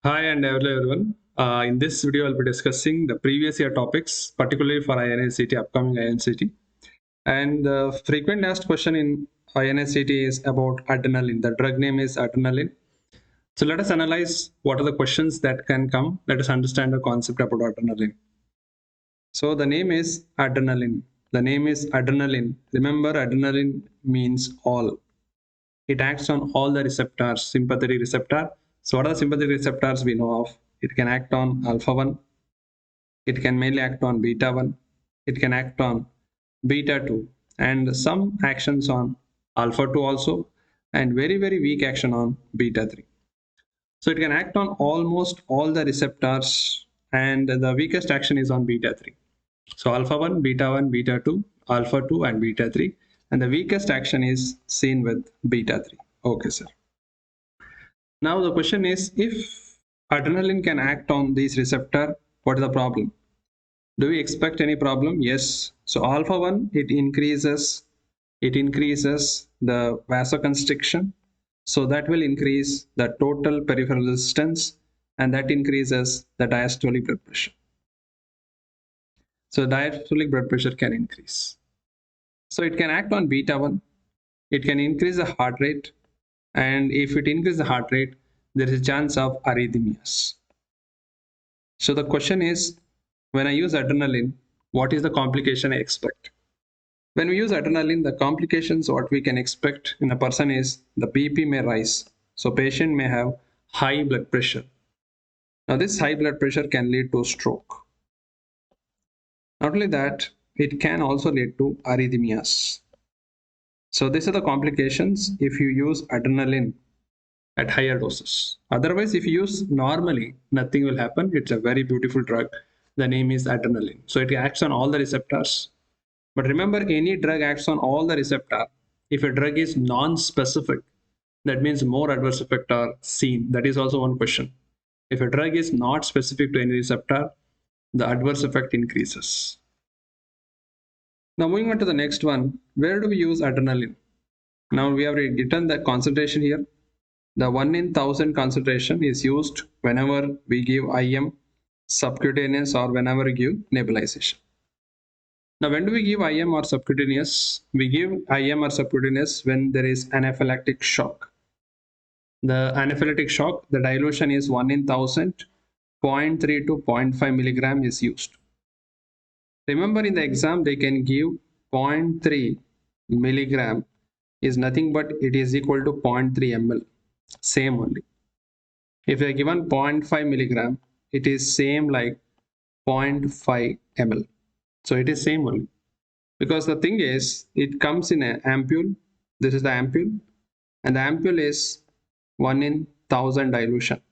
Hi and hello everyone. In this video, I'll be discussing the previous year topics, particularly for INICET, upcoming INICET. And the frequently asked question in INICET is about adrenaline. The drug name is adrenaline. So let us analyze what are the questions that can come. Let us understand the concept about adrenaline. So the name is adrenaline. The name is adrenaline. Remember, adrenaline means all. It acts on all the receptors, sympathetic receptor. So what are the sympathetic receptors we know of? It can act on alpha 1, it can mainly act on beta 1, it can act on beta 2, and some actions on alpha 2 also, and very weak action on beta 3. So it can act on almost all the receptors, and the weakest action is on beta 3. So alpha 1, beta 2, alpha 2, and beta 3. And the weakest action is seen with beta 3. Okay, sir. Now the question is, if adrenaline can act on these receptor, what is the problem? Do we expect any problem? Yes. So alpha 1, it increases the vasoconstriction. So that will increase the total peripheral resistance, and that increases the diastolic blood pressure. So diastolic blood pressure can increase. So it can act on beta 1. It can increase the heart rate, and if it increases the heart rate, there is a chance of arrhythmias. So the question is, when I use adrenaline, what is the complication I expect? When we use adrenaline, the complications what we can expect in a person is the BP may rise. So patient may have high blood pressure. Now this high blood pressure can lead to stroke. Not only that, it can also lead to arrhythmias. So these are the complications if you use adrenaline at higher doses. Otherwise, if you use normally, nothing will happen. It's a very beautiful drug. The name is adrenaline. So it acts on all the receptors. But remember, any drug acts on all the receptor. If a drug is non-specific, that means more adverse effects are seen. That is also one question. If a drug is not specific to any receptor, the adverse effect increases. Now moving on to the next one, where do we use adrenaline? Now we have written the concentration here. The 1 in 1000 concentration is used whenever we give IM, subcutaneous, or whenever we give nebulization. Now, when do we give IM or subcutaneous? We give IM or subcutaneous when there is anaphylactic shock. The anaphylactic shock, the dilution is 1 in 1000, 0.3 to 0.5 milligram is used. Remember, in the exam, they can give 0.3 milligram is nothing but it is equal to 0.3 ml. Same only. If they are given 0.5 milligram, it is same like 0.5 ml. So it is same only. Because the thing is, it comes in an ampule. This is the ampule, and the ampule is 1 in 1000 dilution.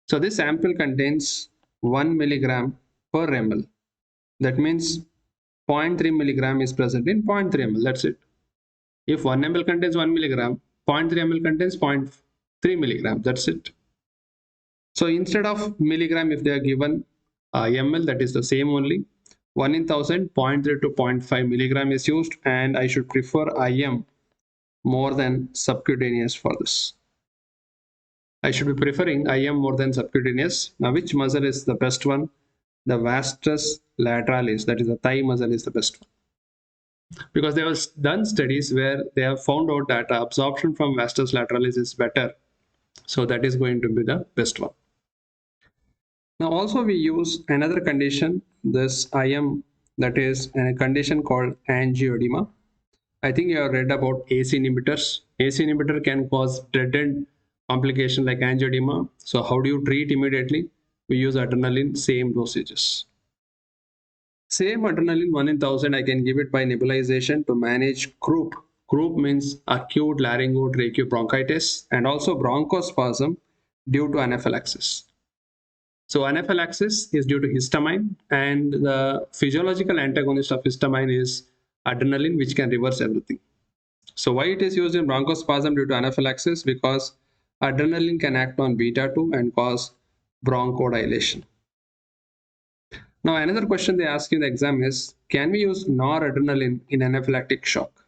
So this ampule contains 1 milligram per ml. That means 0.3 milligram is present in 0.3 ml. That's it. If 1 ml contains 1 milligram, 0.3 ml contains 0.3 milligram. That's it. So instead of milligram, if they are given ml, that is the same only. 1 in 1000, 0.3 to 0.5 milligram is used, and I should prefer IM more than subcutaneous for this. I should be preferring IM more than subcutaneous. Now, which muscle is the best one? The vastus lateralis, that is the thigh muscle, is the best one. Because they have done studies where they have found out that absorption from vastus lateralis is better. So that is going to be the best one. Now also we use another condition, this IM, that is a condition called angioedema. I think you have read about ACE inhibitors. ACE inhibitor can cause dreaded complication like angioedema. So how do you treat immediately? We use adrenaline, same dosages. Same adrenaline 1 in 1000, I can give it by nebulization to manage croup. Croup means acute laryngotracheobronchitis and also bronchospasm due to anaphylaxis. So anaphylaxis is due to histamine, and the physiological antagonist of histamine is adrenaline, which can reverse everything. So why it is used in bronchospasm due to anaphylaxis? Because adrenaline can act on beta 2 and cause bronchodilation. Now another question they ask in the exam is, can we use noradrenaline in anaphylactic shock?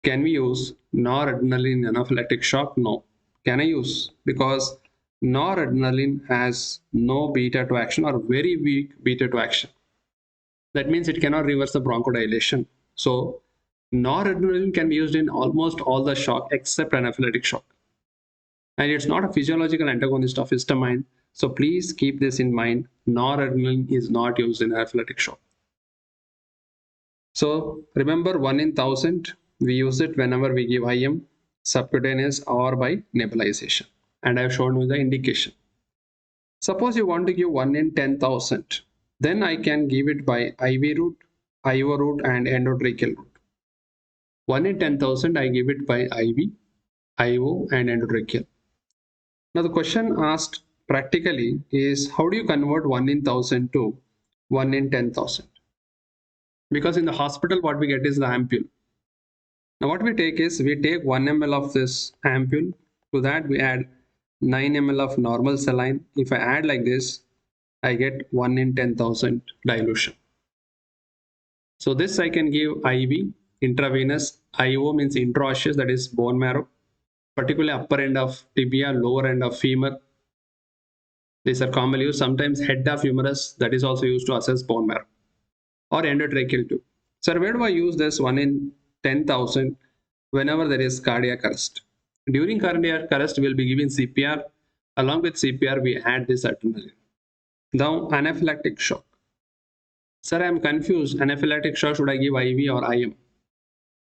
Can we use noradrenaline in anaphylactic shock? No. Can I use? Because Noradrenaline has no beta 2 action or very weak beta 2 action. That means it cannot reverse the bronchodilation. So noradrenaline can be used in almost all the shock except anaphylactic shock. And it's not a physiological antagonist of histamine. So please keep this in mind. Noradrenaline is not used in anaphylactic shock. So remember 1 in 1000, we use it whenever we give IM, subcutaneous or by nebulization. And I've shown you the indication. Suppose you want to give 1 in 10,000, then I can give it by IV route, IO route and endotracheal route. 1 in 10,000 I give it by IV, IO and endotracheal. Now the question asked practically is how do you convert 1 in 1000 to 1 in 10,000? Because in the hospital what we get is the ampule. Now what we take is we take 1 ml of this ampule, to that we add 9 ml of normal saline. If I add like this, I get 1 in 10,000 dilution. So this I can give IV, intravenous, IO means intraosseous, that is bone marrow, particularly upper end of tibia, lower end of femur. These are commonly used. Sometimes head of humerus, that is also used to assess bone marrow, or endotracheal tube. So where do I use this 1 in 10,000? Whenever there is cardiac arrest. During cardiac arrest, we will be giving CPR. Along with CPR, we add this adrenaline. Now, anaphylactic shock. Sir, I am confused. Anaphylactic shock, should I give IV or IM?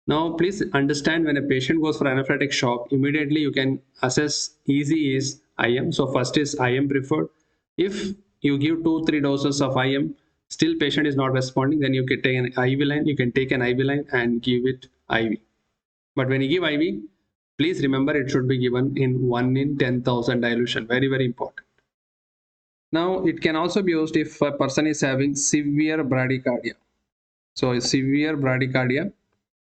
Now, please understand when a patient goes for anaphylactic shock, immediately you can assess easy is IM. So first is IM preferred. If you give 2-3 doses of IM, still patient is not responding, then you can take an IV line. You can take an IV line and give it IV. But when you give IV, please remember it should be given in 1 in 10,000 dilution. Very, very important. Now, it can also be used if a person is having severe bradycardia. So, severe bradycardia,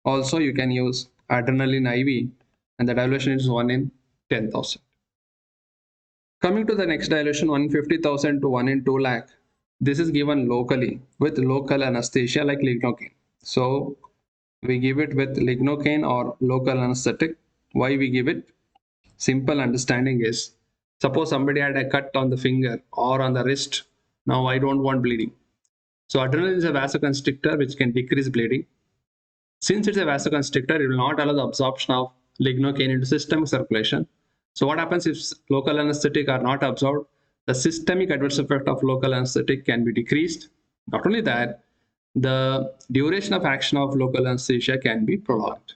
also you can use adrenaline IV and the dilution is 1 in 10,000. Coming to the next dilution, 1 in 50,000 to 1 in 2 lakh. This is given locally with local anesthesia like lignocaine. So, we give it with lignocaine or local anesthetic. Why we give it? Simple understanding is, suppose somebody had a cut on the finger or on the wrist. Now I don't want bleeding. So adrenaline is a vasoconstrictor which can decrease bleeding. Since it's a vasoconstrictor, it will not allow the absorption of lignocaine into systemic circulation. So what happens if local anesthetic are not absorbed? The systemic adverse effect of local anesthetic can be decreased. Not only that, the duration of action of local anesthesia can be prolonged.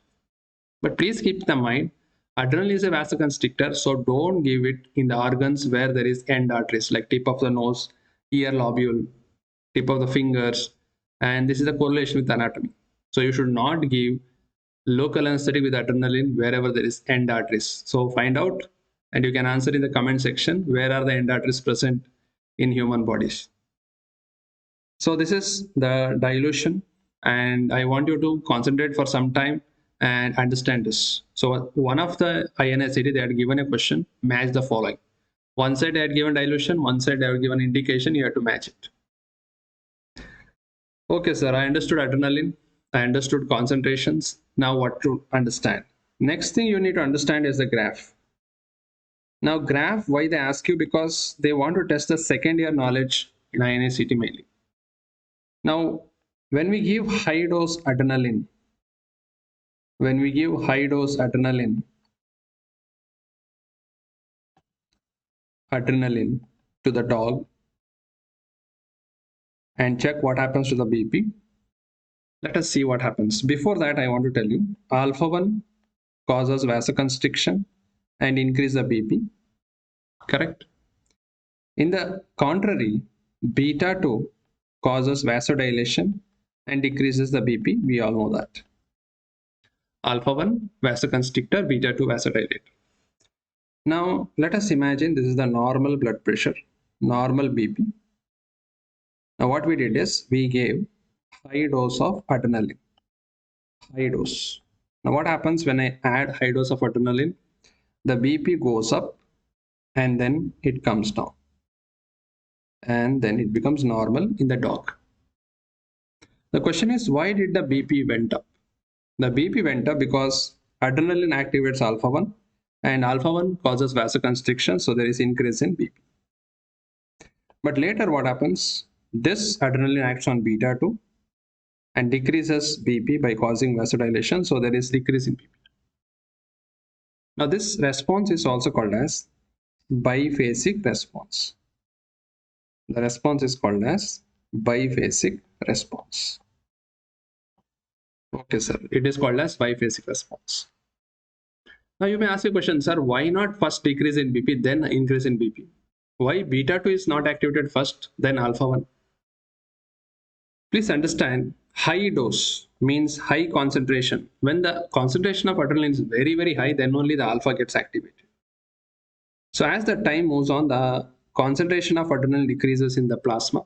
But please keep in mind, adrenaline is a vasoconstrictor, so don't give it in the organs where there is end arteries, like tip of the nose, ear lobule, tip of the fingers, and this is the correlation with anatomy. So you should not give local anesthetic with adrenaline wherever there is end arteries. So find out and you can answer in the comment section where are the end arteries present in human bodies. So this is the dilution, and I want you to concentrate for some time and understand this. So one of the INICET, they had given a question, match the following. One side they had given dilution, one side they had given indication, you have to match it. Okay, sir, I understood adrenaline, I understood concentrations. Now what to understand? Next thing you need to understand is the graph. Now graph, why they ask you? Because they want to test the second year knowledge in INICET mainly. Now, when we give high dose adrenaline, to the dog and check what happens to the BP. Let us see what happens. Before that, I want to tell you, alpha 1 causes vasoconstriction and increase the BP, correct? In the contrary, beta 2 causes vasodilation and decreases the BP. We all know that. Alpha 1 vasoconstrictor, beta 2 vasodilator. Now let us imagine this is the normal blood pressure, normal BP. Now what we did is we gave high dose of adrenaline. High dose. Now what happens when I add high dose of adrenaline? The BP goes up and then it comes down. And then it becomes normal in the dog. The question is, why did the BP went up? The BP went up because adrenaline activates alpha 1 And alpha 1 causes vasoconstriction, so there is increase in BP. But later what happens? This adrenaline acts on beta 2 and decreases BP by causing vasodilation, so there is decrease in BP. Now this response is also called as biphasic response. The response is called as biphasic response. Okay, sir. It is called as biphasic response. Now you may ask a question, sir, why not first decrease in BP, then increase in BP? Why beta 2 is not activated first, then alpha 1? Please understand, high dose means high concentration. When the concentration of adrenaline is very, very high, then only the alpha gets activated. So as the time moves on, the concentration of adrenaline decreases in the plasma.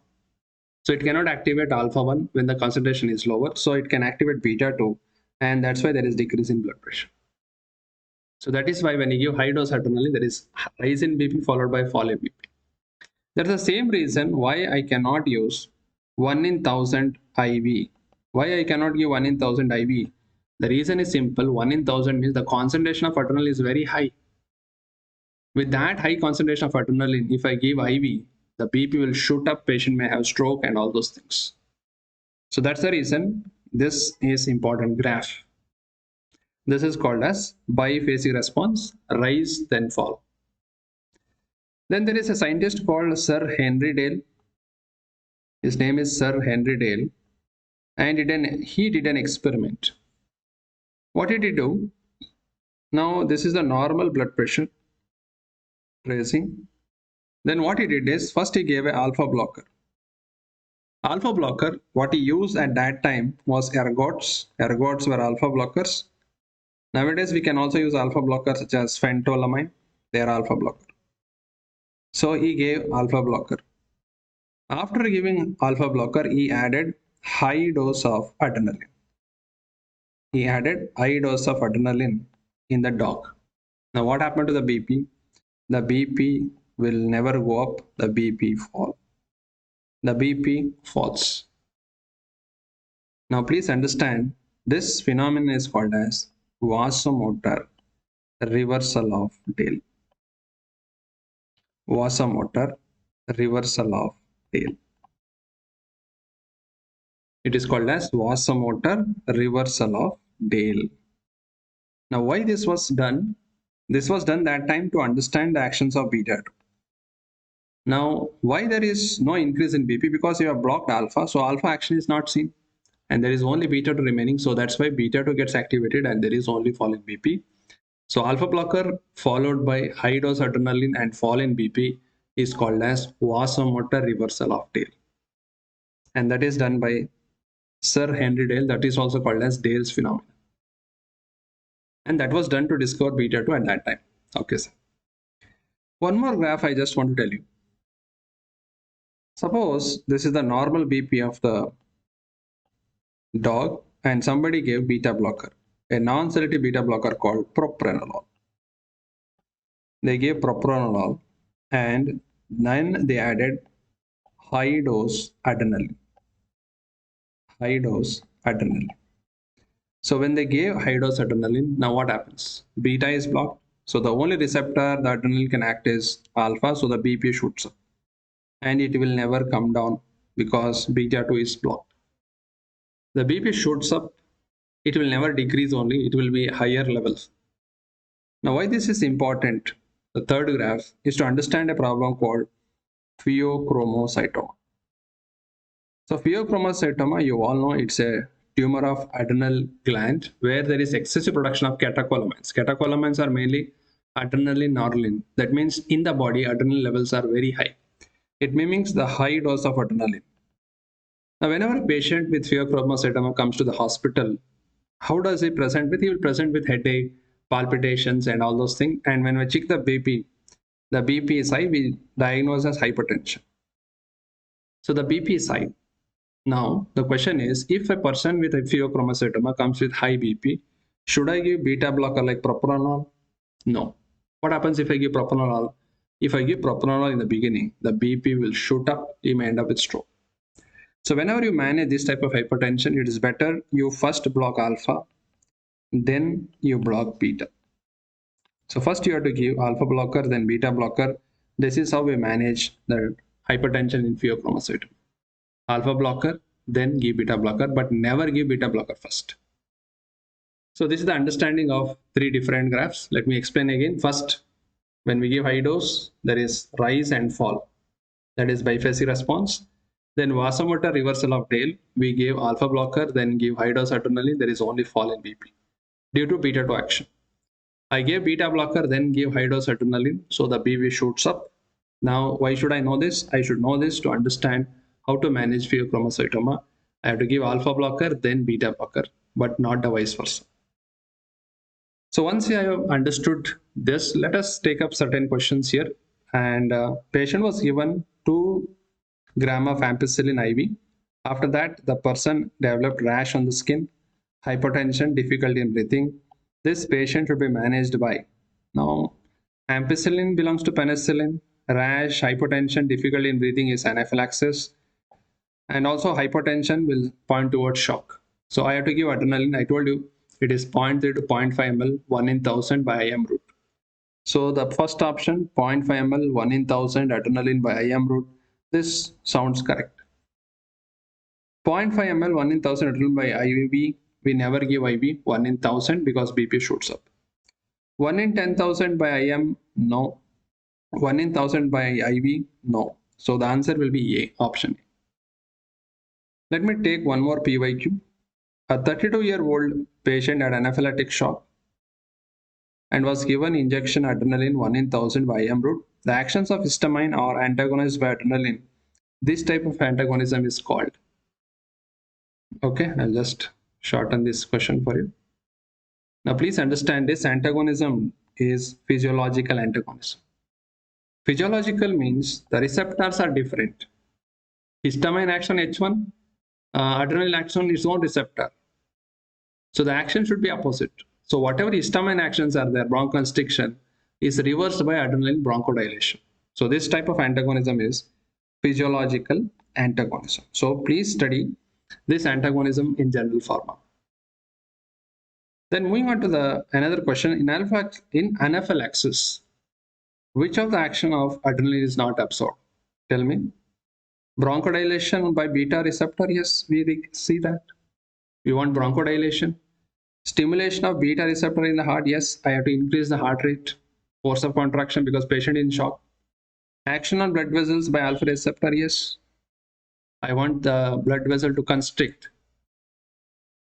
So it cannot activate alpha 1 when the concentration is lower. So it can activate beta 2, and that's why there is decrease in blood pressure. So that is why when you give high dose adrenaline, there is rise in BP followed by fall in BP. That's the same reason why I cannot use 1 in 1000 IV. Why I cannot give 1 in 1000 IV? The reason is simple. 1 in 1000 means the concentration of adrenaline is very high. With that high concentration of adrenaline, if I give IV, the BP will shoot up, patient may have stroke and all those things. So that's the reason this is important graph. This is called as biphasic response, rise then fall. Then there is a scientist called Sir Henry Dale. His name is Sir Henry Dale, and he did an experiment. What did he do? Now this is the normal blood pressure raising. Then what he did is, first he gave an alpha blocker. Alpha blocker, what he used at that time was ergots. Ergots were alpha blockers. Nowadays we can also use alpha blockers such as phentolamine. They are alpha blocker. So he gave alpha blocker. After giving alpha blocker, he added high dose of adrenaline. He added high dose of adrenaline in the dog. Now what happened to the BP? The BP will never go up, the BP fall. The BP falls. Now please understand, this phenomenon is called as vasomotor reversal of Dale. Vasomotor reversal of Dale. It is called as vasomotor reversal of Dale. Now why this was done? This was done that time to understand the actions of beta 2. Now why there is no increase in BP? Because you have blocked alpha, so alpha action is not seen. And there is only beta 2 remaining, so that's why beta 2 gets activated and there is only fall in BP. So alpha blocker followed by high dose adrenaline and fall in BP is called as vasomotor reversal of Dale. And that is done by Sir Henry Dale. That is also called as Dale's phenomenon. And that was done to discover beta 2 at that time. Okay, sir. One more graph I just want to tell you. Suppose this is the normal BP of the dog and somebody gave beta blocker, a non-selective beta blocker called propranolol. They gave propranolol and then they added high dose adrenaline. High dose adrenaline. So when they gave high dose adrenaline, now what happens? Beta is blocked. So the only receptor the adrenaline can act is alpha, so the BP shoots up. And it will never come down because beta 2 is blocked. The BP shoots up, it will never decrease only, it will be higher levels. Now why this is important, the third graph, is to understand a problem called pheochromocytoma. So pheochromocytoma, you all know it's a tumor of adrenal gland where there is excessive production of catecholamines. Catecholamines are mainly adrenaline, noradrenaline. That means in the body, adrenaline levels are very high. It mimics the high dose of adrenaline. Now, whenever a patient with pheochromocytoma comes to the hospital, how does he present with? He will present with headache, palpitations, and all those things. And when we check the BP is high, we diagnose as hypertension. So the BP is high. Now, the question is, if a person with a pheochromocytoma comes with high BP, should I give beta blocker like propranolol? No. What happens if I give propranolol? If I give propranolol in the beginning, the BP will shoot up, you may end up with stroke. So whenever you manage this type of hypertension, it is better you first block alpha, then you block beta. So first you have to give alpha blocker, then beta blocker. This is how we manage the hypertension in pheochromocytoma. Alpha blocker, then give beta blocker, but never give beta blocker first. So this is the understanding of three different graphs. Let me explain again. First, when we give high dose, there is rise and fall. That is biphasic response. Then vasomotor reversal of tail, we gave alpha blocker, then give high dose adrenaline, there is only fall in BP due to beta 2 action. I gave beta blocker, then gave high dose adrenaline, so the BP shoots up. Now, why should I know this? I should know this to understand how to manage pheochromocytoma. I have to give alpha blocker, then beta blocker, but not the vice versa. So once I have understood this, let us take up certain questions here. And patient was given 2 gram of ampicillin IV. After that, the person developed rash on the skin, hypertension, difficulty in breathing. This patient should be managed by. Now, ampicillin belongs to penicillin. Rash, hypertension, difficulty in breathing is anaphylaxis. And also hypertension will point towards shock. So I have to give adrenaline. I told you it is 0.3 to 0.5 ml, 1 in 1000 by IM route. So the first option, 0.5 ml, 1 in 1000 adrenaline by IM route. This sounds correct. 0.5 ml, 1 in 1000 adrenaline by IV. We never give IV 1 in 1000 because BP shoots up. 1 in 10,000 by IM, no. 1 in 1000 by IV, no. So the answer will be A, option A. Let me take one more PYQ. A 32-year-old patient had anaphylactic shock and was given injection adrenaline 1 in 1000 by IM route. The actions of histamine are antagonized by adrenaline. This type of antagonism is called. Okay, I'll just shorten this question for you. Now please understand this antagonism is physiological antagonism. Physiological means the receptors are different. Histamine action H1, adrenaline action on its own receptor. So the action should be opposite. So whatever histamine actions are there, bronchoconstriction, is reversed by adrenaline bronchodilation. So this type of antagonism is physiological antagonism. So please study this antagonism in general pharma. Then moving on to another question, in anaphylaxis, which of the action of adrenaline is not absorbed? Tell me. Bronchodilation by beta receptor, yes, we see that. We want bronchodilation. Stimulation of beta receptor in the heart, yes, I have to increase the heart rate, force of contraction because patient in shock. Action on blood vessels by alpha receptor, yes. I want the blood vessel to constrict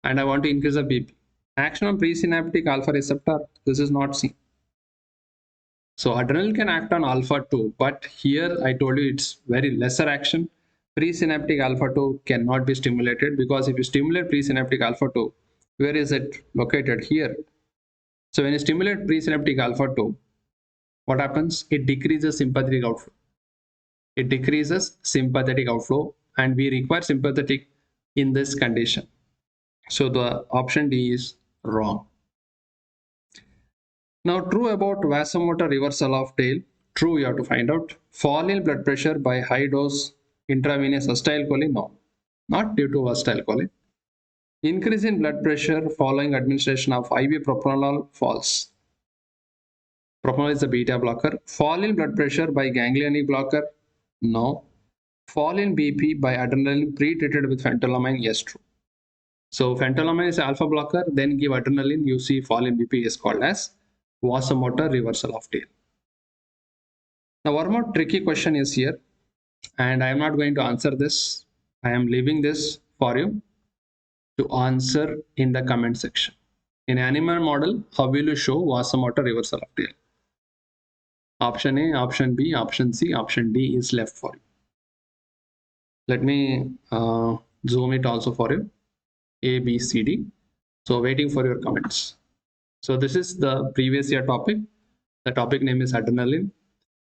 and I want to increase the BP. Action on presynaptic alpha receptor, this is not seen. So adrenaline can act on alpha 2, but here I told you it's very lesser action. Presynaptic alpha 2 cannot be stimulated because if you stimulate presynaptic alpha 2, where is it located? Here. So when you stimulate presynaptic alpha 2, what happens? It decreases sympathetic outflow. It decreases sympathetic outflow and we require sympathetic in this condition. So the option D is wrong. Now true about vasomotor reversal of tail. True, you have to find out. Fall in blood pressure by high dose intravenous acetylcholine. No, not due to acetylcholine. Increase in blood pressure following administration of IV propranolol, false. Propranolol is a beta blocker. Fall in blood pressure by ganglionic blocker. No. Fall in BP by adrenaline pre-treated with phentolamine. Yes, true. So phentolamine is alpha blocker, then give adrenaline, you see fall in BP is called as vasomotor reversal of tail. Now one more tricky question is here, and I am not going to answer this. I am leaving this for you to answer in the comment section. In animal model, how will you show vasomotor reversal of tail? Option A, option B, option C, option D is left for you. Let me zoom it also for you. A, B, C, D. So waiting for your comments. So this is the previous year topic. The topic name is adrenaline.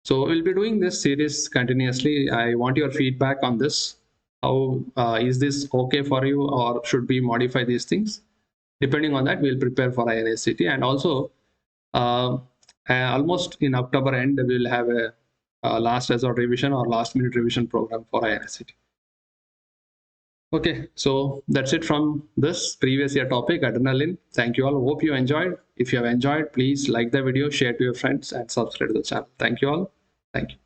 So we'll be doing this series continuously. I want your feedback on this. How is this okay for you, or should we modify these things? Depending on that, we'll prepare for INICET. And also, almost in October end, we'll have a last resort revision or last minute revision program for INICET. Okay, so that's it from this previous year topic, adrenaline. Thank you all. Hope you enjoyed. If you have enjoyed, please like the video, share to your friends, and subscribe to the channel. Thank you all. Thank you.